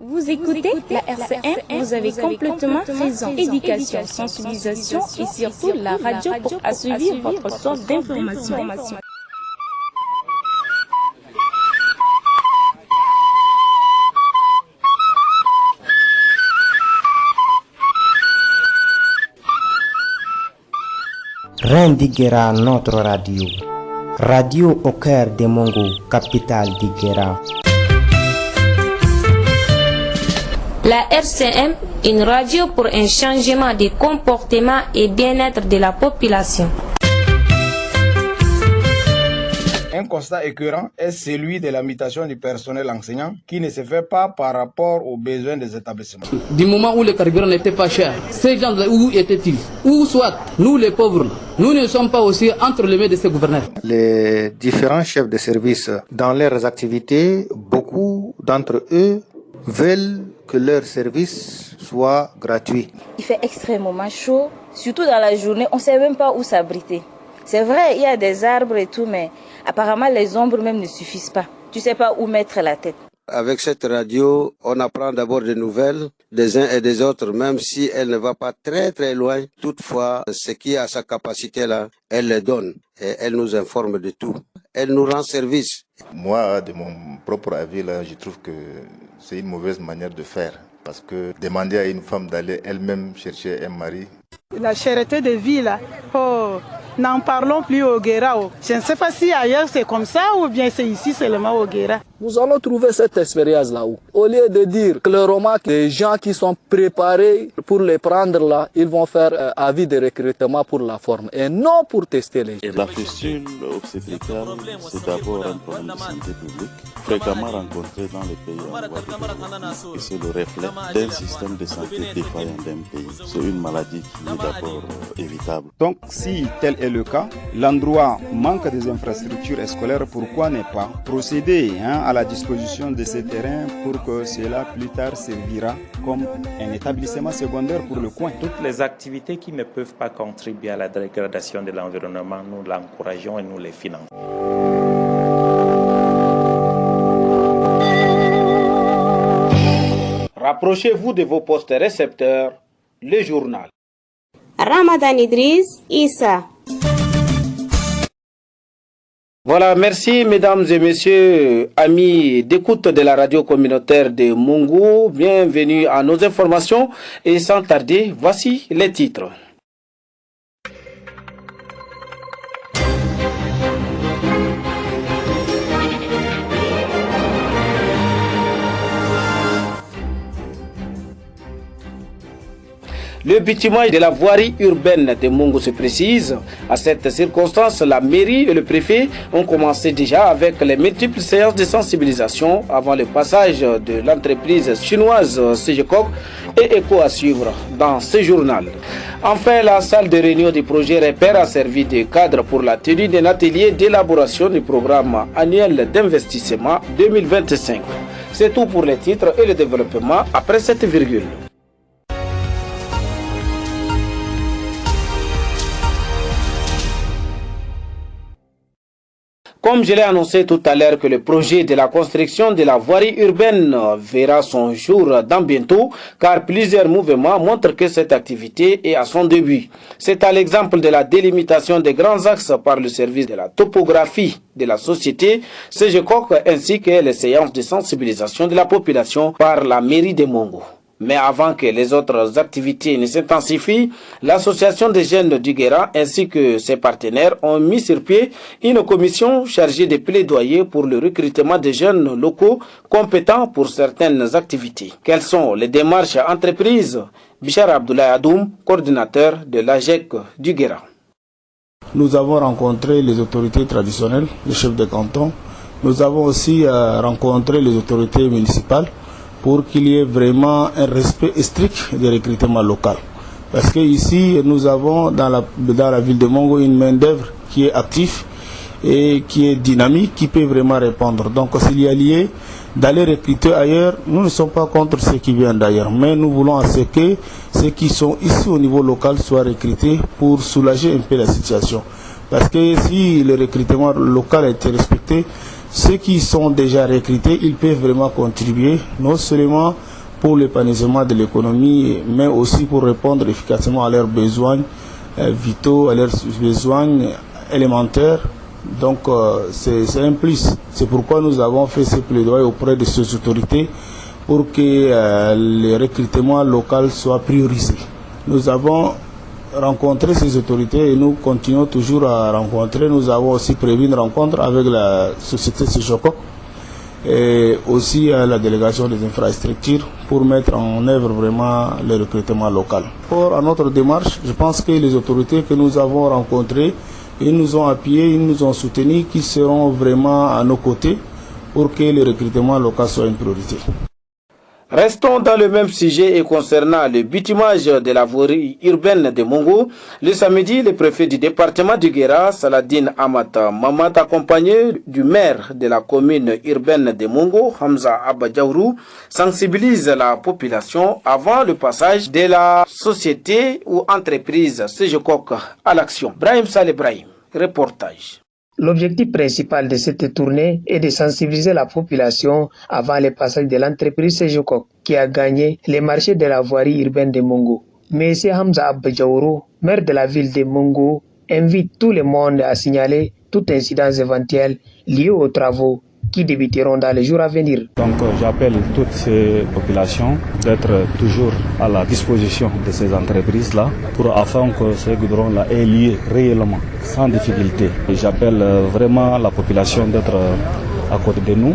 Vous écoutez la RCM, vous avez complètement raison. Éducation, sensibilisation et surtout la radio pour assouvir votre source d'information. Rendiguera notre radio. Radio au cœur des Mongo, capitale d'Iguera. La RCM, une radio pour un changement de comportement et bien-être de la population. Un constat écœurant est celui de la mutation du personnel enseignant qui ne se fait pas par rapport aux besoins des établissements. Du moment où le carburant n'était pas cher, ces gens-là, où étaient-ils? Ou soit, nous les pauvres, nous ne sommes pas aussi entre les mains de ces gouverneurs. Les différents chefs de service, dans leurs activités, beaucoup d'entre eux veulent que leur service soit gratuit. Il fait extrêmement chaud, surtout dans la journée, on ne sait même pas où s'abriter. C'est vrai, il y a des arbres et tout, mais apparemment les ombres même ne suffisent pas. Tu ne sais pas où mettre la tête. Avec cette radio, on apprend d'abord des nouvelles des uns et des autres, même si elle ne va pas très très loin. Toutefois, ce qui a sa capacité là, elle le donne et elle nous informe de tout. Elle nous rend service. Moi, de mon propre avis, là, je trouve que c'est une mauvaise manière de faire. Parce que demander à une femme d'aller elle-même chercher un mari. La cherté de vie, là, n'en parlons plus au Guéra. Je ne sais pas si ailleurs c'est comme ça ou bien c'est ici seulement au Guéra. Nous allons trouver cette expérience là-haut. Au lieu de dire clairement que les gens qui sont préparés pour les prendre là, ils vont faire avis de recrutement pour la forme et non pour tester les gens. La fistule obstétricale, c'est d'abord un problème de santé publique, fréquemment rencontré dans les pays en voie de développement. Et c'est le reflet d'un système de santé défaillant d'un pays. C'est une maladie qui est d'abord évitable. Donc si tel est le cas, l'endroit manque des infrastructures scolaires, pourquoi ne pas procéder à la disposition de ces terrains pour que cela plus tard servira comme un établissement secondaire pour le coin. Toutes les activités qui ne peuvent pas contribuer à la dégradation de l'environnement, nous l'encourageons et nous les finançons. Rapprochez-vous de vos postes récepteurs, le journal. Ramadan Idriss, Issa. Voilà, merci mesdames et messieurs, amis d'écoute de la radio communautaire de Mungu. Bienvenue à nos informations et sans tarder, voici les titres. Le bitumage de la voirie urbaine de Mungu se précise. À cette circonstance, la mairie et le préfet ont commencé déjà avec les multiples séances de sensibilisation avant le passage de l'entreprise chinoise CGCOC et ECO à suivre dans ce journal. Enfin, la salle de réunion du projet Repère a servi de cadre pour la tenue d'un atelier d'élaboration du programme annuel d'investissement 2025. C'est tout pour les titres et le développement après cette virgule. Comme je l'ai annoncé tout à l'heure que le projet de la construction de la voirie urbaine verra son jour dans bientôt, car plusieurs mouvements montrent que cette activité est à son début. C'est à l'exemple de la délimitation des grands axes par le service de la topographie de la société, CGCOC, ainsi que les séances de sensibilisation de la population par la mairie de Mungu. Mais avant que les autres activités ne s'intensifient, l'association des jeunes du Guéra ainsi que ses partenaires ont mis sur pied une commission chargée de plaidoyer pour le recrutement des jeunes locaux compétents pour certaines activités. Quelles sont les démarches entreprises? Bichar Abdoulaye Adoum, coordinateur de l'AGEC du Guéra. Nous avons rencontré les autorités traditionnelles, les chefs de canton. Nous avons aussi rencontré les autorités municipales pour qu'il y ait vraiment un respect strict du recrutement local. Parce que ici, nous avons dans la ville de Mungu une main-d'œuvre qui est active et qui est dynamique, qui peut vraiment répondre. Donc s'il y a lieu d'aller recruter ailleurs, nous ne sommes pas contre ceux qui viennent d'ailleurs, mais nous voulons à ce que ceux qui sont ici au niveau local soient recrutés pour soulager un peu la situation. Parce que si le recrutement local a été respecté, ceux qui sont déjà recrutés, ils peuvent vraiment contribuer, non seulement pour l'épanouissement de l'économie, mais aussi pour répondre efficacement à leurs besoins vitaux, à leurs besoins élémentaires. Donc c'est un plus. C'est pourquoi nous avons fait ce plaidoyer auprès de ces autorités pour que le recrutement local soit priorisé. Nous avons rencontré ces autorités et nous continuons toujours à rencontrer. Nous avons aussi prévu une rencontre avec la société Sejokok et aussi la délégation des infrastructures pour mettre en œuvre vraiment le recrutement local. Pour notre démarche, je pense que les autorités que nous avons rencontrées, ils nous ont appuyés, ils nous ont soutenus, qui seront vraiment à nos côtés pour que le recrutement local soit une priorité. Restons dans le même sujet et concernant le bitumage de la voirie urbaine de Mongo. Le samedi, le préfet du département du Guéra, Saladin Amata Mamad, accompagné du maire de la commune urbaine de Mongo, Hamza Abadjaourou, sensibilise la population avant le passage de la société ou entreprise Sejokok à l'action. Brahim Saleh Brahim, reportage. L'objectif principal de cette tournée est de sensibiliser la population avant le passage de l'entreprise Sejokok qui a gagné les marchés de la voirie urbaine de Mongo. M. Hamza Abadjaourou, maire de la ville de Mongo, invite tout le monde à signaler toute incidence éventuelle liée aux travaux qui débuteront dans les jours à venir. Donc j'appelle toutes ces populations d'être toujours à la disposition de ces entreprises-là afin que ce goudron-là ait lieu réellement, sans difficulté. Et j'appelle vraiment la population d'être à côté de nous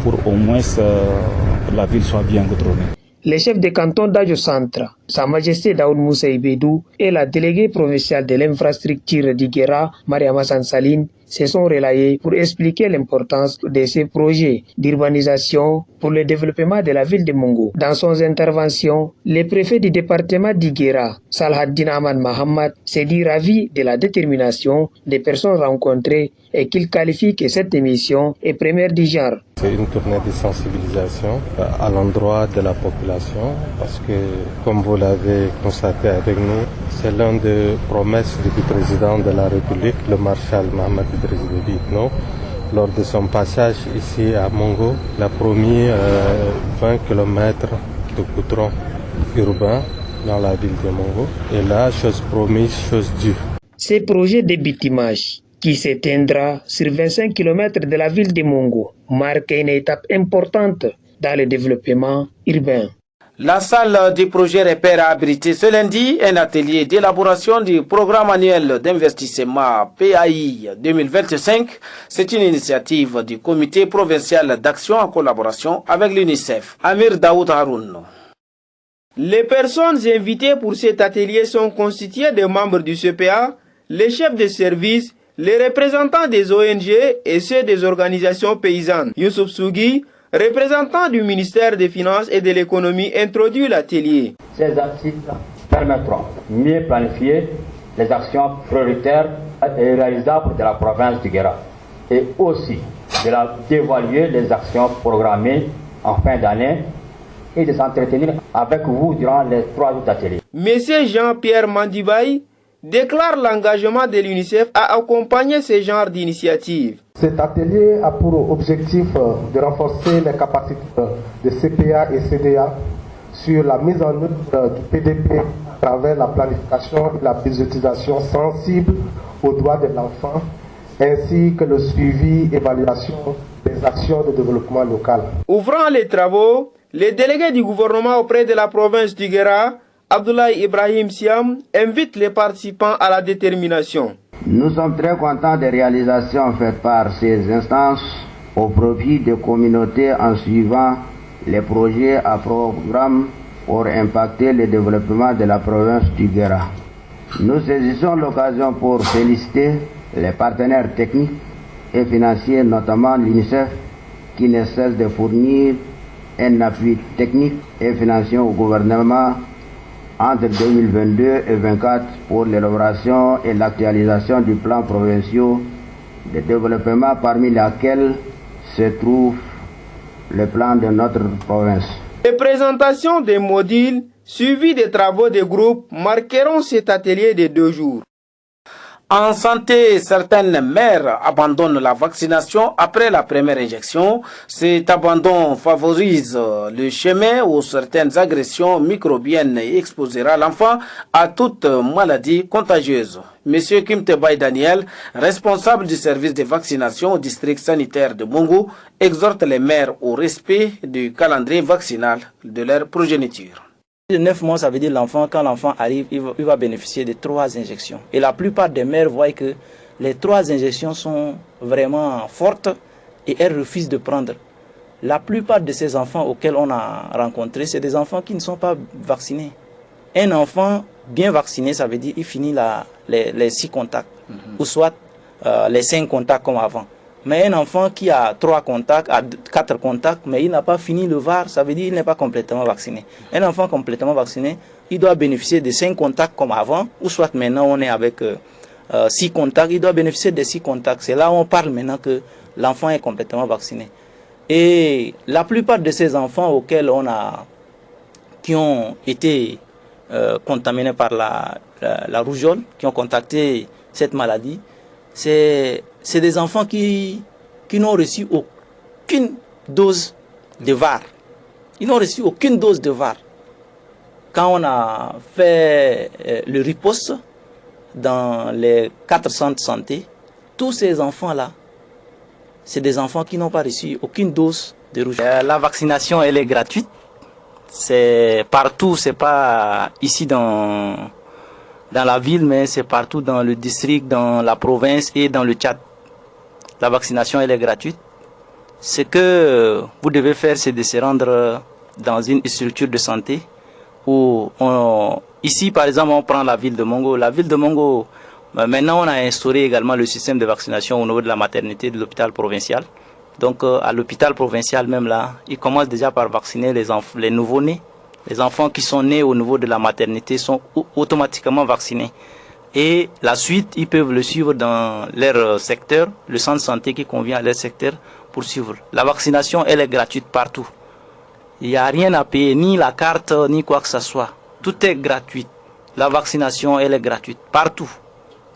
pour au moins que la ville soit bien goudronnée. Le chef de canton d'Adjo Centre, Sa Majesté Daoud Moussa Ibedou et la déléguée provinciale de l'infrastructure du Guéra, Mariama Sansaline, se sont relayés pour expliquer l'importance de ces projets d'urbanisation pour le développement de la ville de Mongo. Dans son intervention, le préfet du département du Guéra, Salhaddin Ahmad Mahamad, s'est dit ravi de la détermination des personnes rencontrées et qu'il qualifie que cette émission est première du genre. C'est une tournée de sensibilisation à l'endroit de la population parce que, comme vous l'avez constaté avec nous, c'est l'une des promesses du président de la République, le maréchal Mohamed Idriss Déby Itno. Lors de son passage ici à Mongo, il a promis 20 km de goudron urbain dans la ville de Mongo. Et là, chose promise, chose due. Ces projets de bitumage qui s'éteindra sur 25 km de la ville de Mongo marque une étape importante dans le développement urbain. La salle du projet Repère a abrité ce lundi un atelier d'élaboration du programme annuel d'investissement PAI 2025. C'est une initiative du comité provincial d'action en collaboration avec l'UNICEF. Amir Daoud Haroun. Les personnes invitées pour cet atelier sont constituées de membres du CPA, les chefs de service, les représentants des ONG et ceux des organisations paysannes. Youssouf Sougui, représentant du ministère des Finances et de l'Économie, introduit l'atelier. Ces articles permettront de mieux planifier les actions prioritaires et réalisables de la province du Guéra et aussi d'évaluer les actions programmées en fin d'année et de s'entretenir avec vous durant les 3 jours d'atelier. Monsieur Jean-Pierre Mandibaï déclare l'engagement de l'UNICEF à accompagner ce genre d'initiative. Cet atelier a pour objectif de renforcer les capacités de CPA et CDA sur la mise en œuvre du PDP à travers la planification et la budgétisation sensible aux droits de l'enfant, ainsi que le suivi et évaluation des actions de développement local. Ouvrant les travaux, les délégués du gouvernement auprès de la province du Guéra, Abdoulaye Ibrahim Siam, invite les participants à la détermination. Nous sommes très contents des réalisations faites par ces instances au profit des communautés en suivant les projets à programme pour impacter le développement de la province du Guéra. Nous saisissons l'occasion pour féliciter les partenaires techniques et financiers, notamment l'UNICEF, qui ne cesse de fournir un appui technique et financier au gouvernement entre 2022 et 2024 pour l'élaboration et l'actualisation du plan provincial de développement, parmi lesquels se trouve le plan de notre province. Les présentations des modules suivies des travaux des groupes marqueront cet atelier de 2 jours. En santé, certaines mères abandonnent la vaccination après la première injection. Cet abandon favorise le chemin où certaines agressions microbiennes et exposera l'enfant à toute maladie contagieuse. Monsieur Kim Tebay Daniel, responsable du service de vaccination au district sanitaire de Mungu, exhorte les mères au respect du calendrier vaccinal de leur progéniture. 9 mois, ça veut dire l'enfant, quand l'enfant arrive, il va bénéficier de 3 injections. Et la plupart des mères voient que les 3 injections sont vraiment fortes et elles refusent de prendre. La plupart de ces enfants auxquels on a rencontré, c'est des enfants qui ne sont pas vaccinés. Un enfant bien vacciné, ça veut dire qu'il finit les 6 contacts, ou soit les 5 contacts comme avant. Mais un enfant qui a 3 contacts, a 4 contacts, mais il n'a pas fini le VAR, ça veut dire qu'il n'est pas complètement vacciné. Un enfant complètement vacciné, il doit bénéficier de 5 contacts comme avant, ou soit maintenant on est avec 6 contacts, il doit bénéficier de 6 contacts. C'est là où on parle maintenant que l'enfant est complètement vacciné. Et la plupart de ces enfants qui ont été contaminés par la rougeole, qui ont contacté cette maladie, c'est des enfants qui n'ont reçu aucune dose de VAR. Ils n'ont reçu aucune dose de VAR. Quand on a fait le riposte dans les 4 centres de santé, tous ces enfants-là, c'est des enfants qui n'ont pas reçu aucune dose de rougeole. La vaccination, elle est gratuite. C'est partout, c'est pas ici dans la ville, mais c'est partout dans le district, dans la province et dans le Tchad. La vaccination, elle est gratuite. Ce que vous devez faire, c'est de se rendre dans une structure de santé où ici, par exemple, on prend la ville de Mongo. La ville de Mongo, maintenant, on a instauré également le système de vaccination au niveau de la maternité de l'hôpital provincial. Donc, à l'hôpital provincial même là, ils commencent déjà par vacciner les nouveau-nés. Les enfants qui sont nés au niveau de la maternité sont automatiquement vaccinés. Et la suite, ils peuvent le suivre dans leur secteur, le centre de santé qui convient à leur secteur pour suivre. La vaccination, elle est gratuite partout. Il n'y a rien à payer, ni la carte, ni quoi que ce soit. Tout est gratuit. La vaccination, elle est gratuite partout.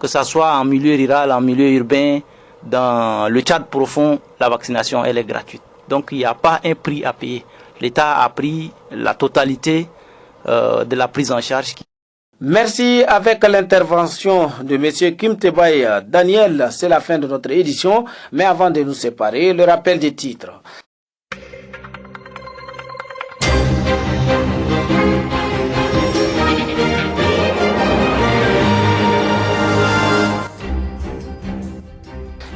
Que ce soit en milieu rural, en milieu urbain, dans le Tchad profond, la vaccination, elle est gratuite. Donc, il n'y a pas un prix à payer. L'État a pris la totalité de la prise en charge. Merci. Avec l'intervention de M. Kim Tebay Daniel, c'est la fin de notre édition. Mais avant de nous séparer, le rappel des titres.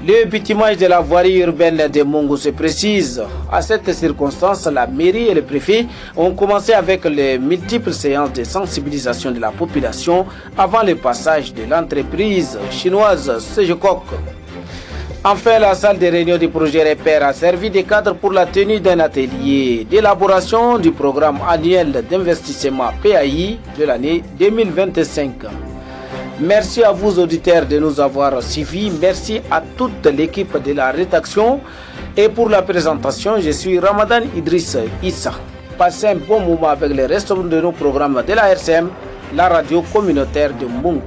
Le bitumage de la voirie urbaine de Mungu se précise. À cette circonstance, la mairie et le préfet ont commencé avec les multiples séances de sensibilisation de la population avant le passage de l'entreprise chinoise Sejococ. Enfin, la salle de réunion du projet Repère a servi de cadre pour la tenue d'un atelier d'élaboration du programme annuel d'investissement PAI de l'année 2025. Merci à vous auditeurs de nous avoir suivis. Merci à toute l'équipe de la rédaction. Et pour la présentation, je suis Ramadan Idriss Issa. Passez un bon moment avec le reste de nos programmes de la RCM, la radio communautaire de Mungu.